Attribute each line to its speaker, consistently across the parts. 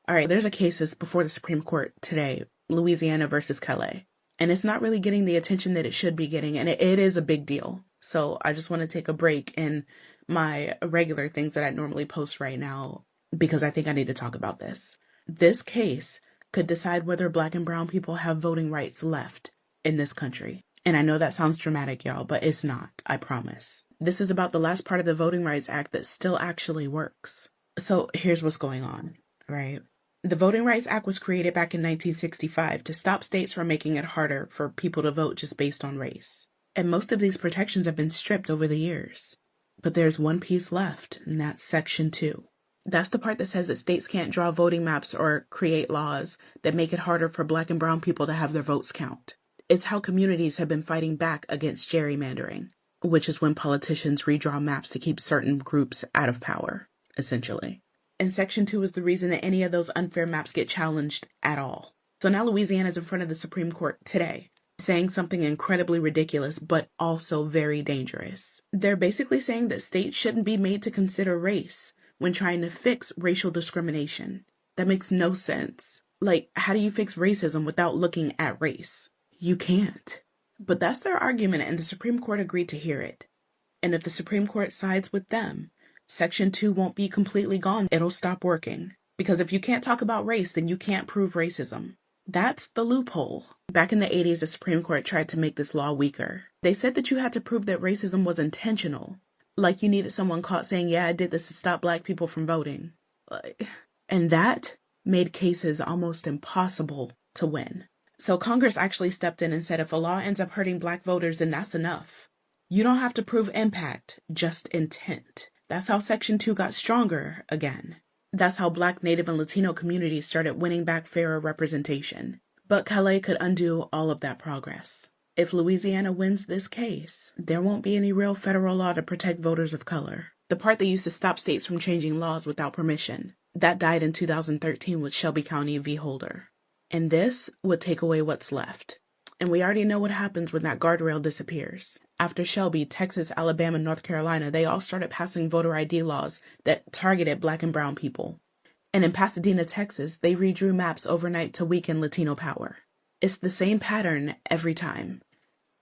Speaker 1: All right, there's a case that's before the Supreme Court today, Louisiana versus Calais. And it's not really getting the attention that it should be getting, and it is a big deal. So I just want to take a break in my regular things that I normally post right now because I think I need to talk about this. This case could decide whether Black and brown people have voting rights left in this country. And I know that sounds dramatic, y'all, but it's not, I promise. This is about the last part of the Voting Rights Act that still actually works. So here's what's going on, right? The Voting Rights Act was created back in 1965 to stop states from making it harder for people to vote just based on race. And most of these protections have been stripped over the years. But there's one piece left, and that's Section 2. That's the part that says that states can't draw voting maps or create laws that make it harder for Black and brown people to have their votes count. It's how communities have been fighting back against gerrymandering, which is when politicians redraw maps to keep certain groups out of power, essentially. And Section 2 is the reason that any of those unfair maps get challenged at all. So now Louisiana is in front of the Supreme Court today, saying something incredibly ridiculous, but also very dangerous. They're basically saying that states shouldn't be made to consider race when trying to fix racial discrimination. That makes no sense. Like, how do you fix racism without looking at race? You can't. But that's their argument, and the Supreme Court agreed to hear it. And if the Supreme Court sides with them, Section 2 won't be completely gone. It'll stop working. Because if you can't talk about race, then you can't prove racism. That's the loophole. Back in the 80s, the Supreme Court tried to make this law weaker. They said that you had to prove that racism was intentional. Like you needed someone caught saying, yeah, I did this to stop Black people from voting. And that made cases almost impossible to win. So Congress actually stepped in and said if a law ends up hurting Black voters, then that's enough. You don't have to prove impact, just intent. That's how Section 2 got stronger again. That's how Black, Native, and Latino communities started winning back fairer representation. But Calais could undo all of that progress. If Louisiana wins this case, there won't be any real federal law to protect voters of color. The part that used to stop states from changing laws without permission, that died in 2013 with Shelby County v. Holder. And this would take away what's left. And we already know what happens when that guardrail disappears. After Shelby, Texas, Alabama, and North Carolina, they all started passing voter ID laws that targeted Black and brown people. And in Pasadena, Texas, they redrew maps overnight to weaken Latino power. It's the same pattern every time.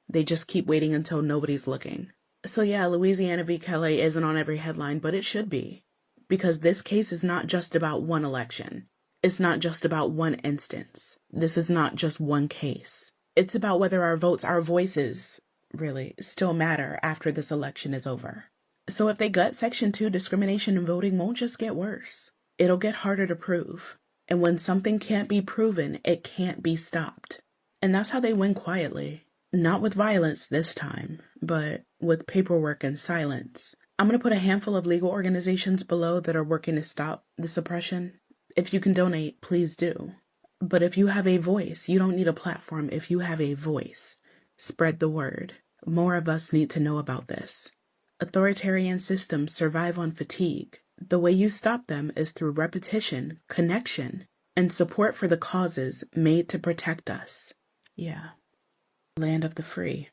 Speaker 1: They just keep waiting until nobody's looking. So yeah, Louisiana v. Calais isn't on every headline, but it should be. Because this case is not just about one election. It's not just about one instance. This is not just one case. It's about whether our votes, our voices, really, still matter after this election is over. So if they gut Section 2, discrimination in voting won't just get worse. It'll get harder to prove. And when something can't be proven, it can't be stopped. And that's how they win quietly. Not with violence this time, but with paperwork and silence. I'm going to put a handful of legal organizations below that are working to stop this oppression. If you can donate, please do. But if you have a voice, you don't need a platform. If you have a voice, spread the word. More of us need to know about this. Authoritarian systems survive on fatigue. The way you stop them is through repetition, connection, and support for the causes made to protect us. Yeah. Land of the free.